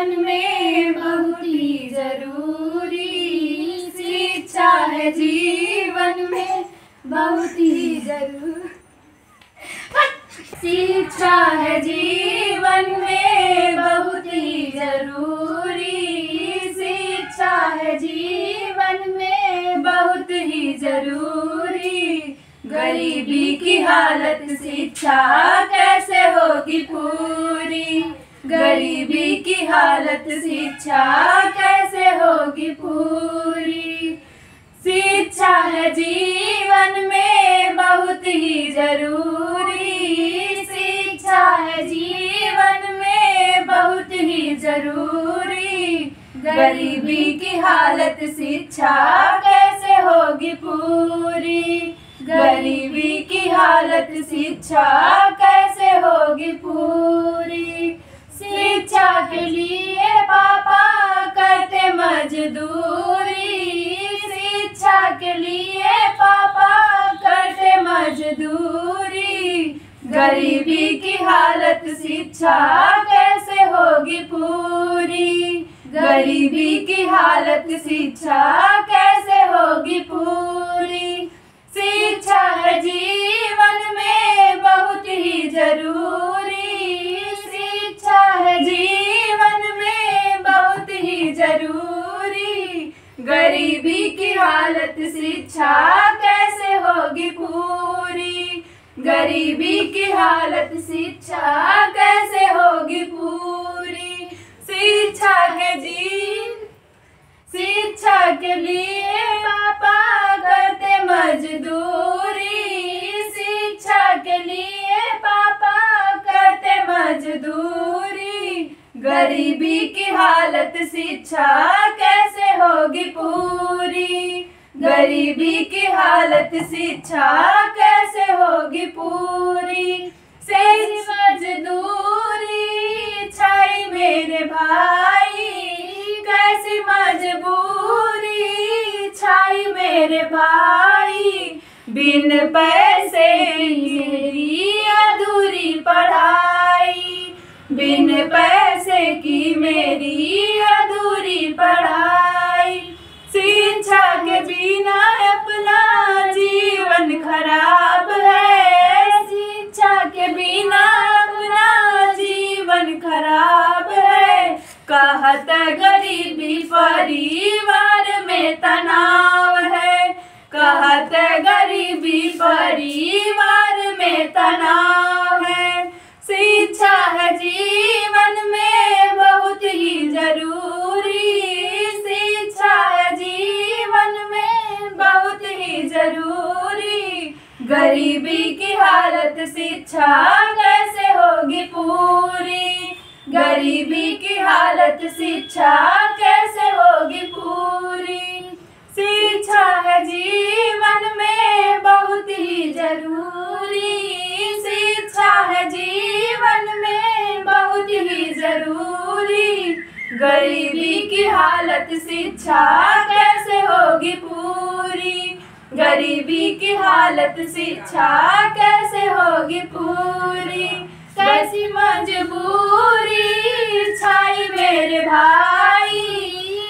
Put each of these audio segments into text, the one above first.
जीवन में बहुत ही जरूरी, शिक्षा है जीवन में बहुत ही जरूरी, शिक्षा है जीवन में बहुत ही जरूरी, शिक्षा है जीवन में बहुत ही जरूरी। गरीबी की हालत शिक्षा कैसे होगी पूरी, गरीबी की हालत शिक्षा कैसे होगी पूरी। शिक्षा है जीवन में बहुत ही जरूरी, शिक्षा है जीवन में बहुत ही जरूरी। गरीबी की हालत शिक्षा कैसे होगी पूरी, गरीबी की हालत शिक्षा कैसे होगी पूरी। शिक्षा के लिए पापा करते मजदूरी, शिक्षा के लिए पापा करते मजदूरी। गरीबी की हालत शिक्षा कैसे होगी पूरी, गरीबी की हालत शिक्षा कैसे होगी पूरी। शिक्षा है जीवन में बहुत ही जरूरी, शिक्षा है जीवन में बहुत ही जरूरी। गरीबी की हालत शिक्षा कैसे होगी पूरी, गरीबी की हालत शिक्षा कैसे होगी पूरी। शिक्षा के लिए पापा करते मजदूरी, शिक्षा के लिए पापा करते मजदूरी। गरीबी की हालत शिक्षा कैसे होगी पूरी, गरीबी की हालत शिक्षा कैसे होगी पूरी। शेष मजदूरी छाई मेरे भाई, कैसी मजबूरी छाई मेरे भाई। बिन पैसे मेरी अधूरी पढ़ाई, बिन पैसे की मेरी अधूरी पढ़ाई। शिक्षा के बिना अपना जीवन खराब है, शिक्षा के बिना अपना जीवन खराब है। कहत गरीबी परिवार में तनाव है, कहत गरीबी परिवार में तनाव है। शिक्षा है जीवन में बहुत ही जरूरी, शिक्षा है जीवन में बहुत ही जरूरी। गरीबी की हालत शिक्षा कैसे होगी पूरी, गरीबी की हालत शिक्षा कैसे होगी पूरी। शिक्षा है जीवन में बहुत ही जरूरी, शिक्षा है जीवन में बहुत ही जरूरी। गरीबी की हालत शिक्षा कैसे होगी पूरी, गरीबी की हालत शिक्षा कैसे होगी पूरी। कैसी मजबूरी छाई मेरे भाई,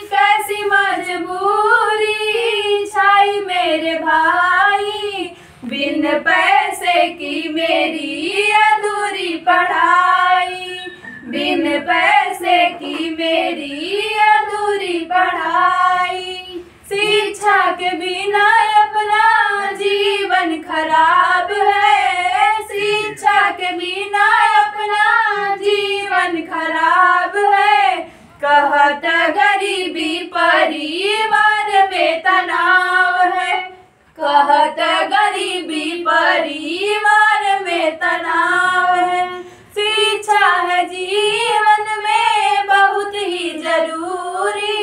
कैसी मजबूरी छाई मेरे भाई। बिन पैसे की मेरी अधूरी पढ़ाई, बिन पैसे की मेरी अधूरी पढ़ाई। शिक्षा के बिना अपना जीवन खराब है, शिक्षा के बिना अपना जीवन खराब है। कहत गरीबी परिवार में तनाव है, कहत गरीबी परिवार में तनाव है। शिक्षा है जीवन में बहुत ही जरूरी,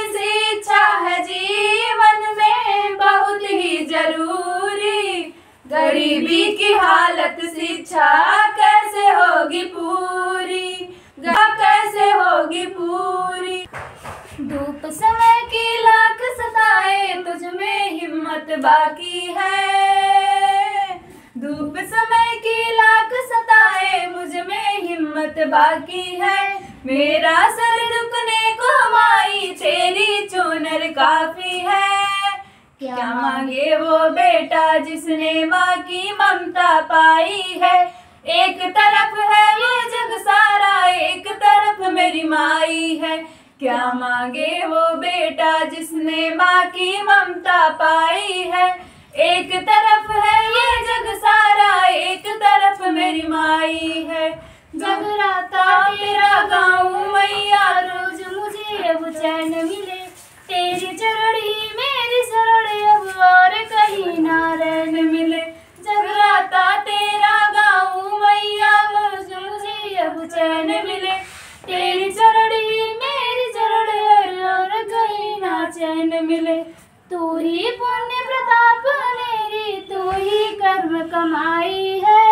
शिक्षा है जीवन में बहुत ही जरूरी। गरीबी की हालत शिक्षा कैसे होगी पूरी, कैसे होगी पूरी। धूप समय की लाख सताए तुझ में हिम्मत बाकी है, धूप समय की लाख सताए मुझ में हिम्मत हिम्मत बाकी है। मेरा सर झुकने को माई तेरी चुनर काफी है। क्या मांगे वो बेटा जिसने माँ की ममता पाई है। एक तरफ है ये जग सारा, एक तरफ मेरी माई है। क्या मांगे वो बेटा जिसने माँ की ममता पाई है। एक तरफ है ये जग सारा, एक तरफ मेरी माई है। जगराता तेरा गाऊं मैया रोज मुझे अब चैन मिले। तेरी चरण ही मेरी शरण अब और कहीं ना रैन मिले। जगराता तेरा गाऊं मैया रोज मुझे अब चैन मिले। तेरी चरण ही मेरी चरण और कहीं ना चैन मिले। तू ही पुण्य प्रताप मेरी, तू ही कर्म कमाई है।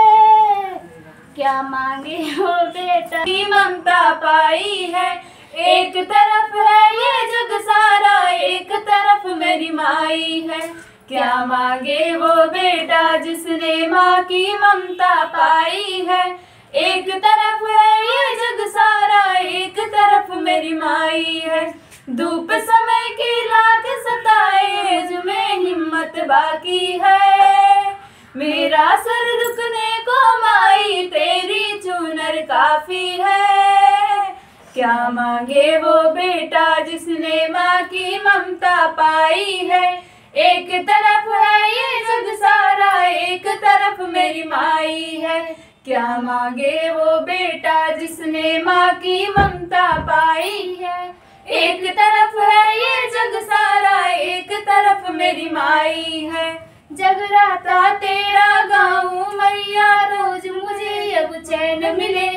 क्या मांगे वो बेटा की ममता पाई है। एक तरफ है ये जग सारा, एक तरफ मेरी माई है। क्या मांगे वो बेटा जिसने माँ की ममता पाई है। एक तरफ है ये जग सारा, एक तरफ मेरी माई है। धूप समय की लाख सताए जो में हिम्मत बाकी है। मेरा सर झुकने को माई तेरी चुनर काफी है। क्या मांगे वो बेटा जिसने माँ की ममता पाई है। एक तरफ है ये जग सारा, एक तरफ मेरी माई है। क्या मांगे वो बेटा जिसने माँ की ममता पाई है। एक तरफ है ये जग सारा, एक तरफ मेरी माई है। जगराता तेरा गाऊं मैया रोज मुझे अब चैन मिले।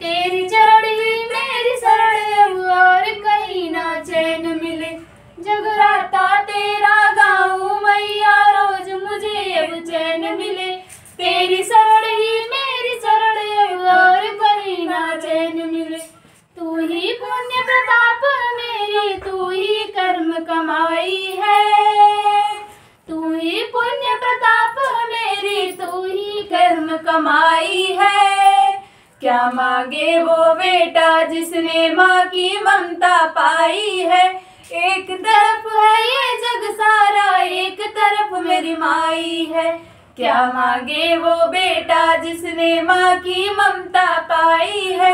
तेरी चरण ही मेरी शरण और कहीं ना चैन मिले। जगराता तेरा गाऊं मैया रोज मुझे अब चैन मिले। तेरी शरण ही मेरी शरण और कहीं ना चैन मिले। तू ही पुण्य प्रताप मेरी, तू ही कर्म कमाई है। तू ही पुण्य प्रताप मेरी, तू ही कर्म कमाई है। क्या मांगे वो बेटा जिसने माँ की ममता पाई है। एक तरफ है ये जग सारा, एक तरफ मेरी माई है। क्या मांगे वो बेटा जिसने माँ की ममता पाई है।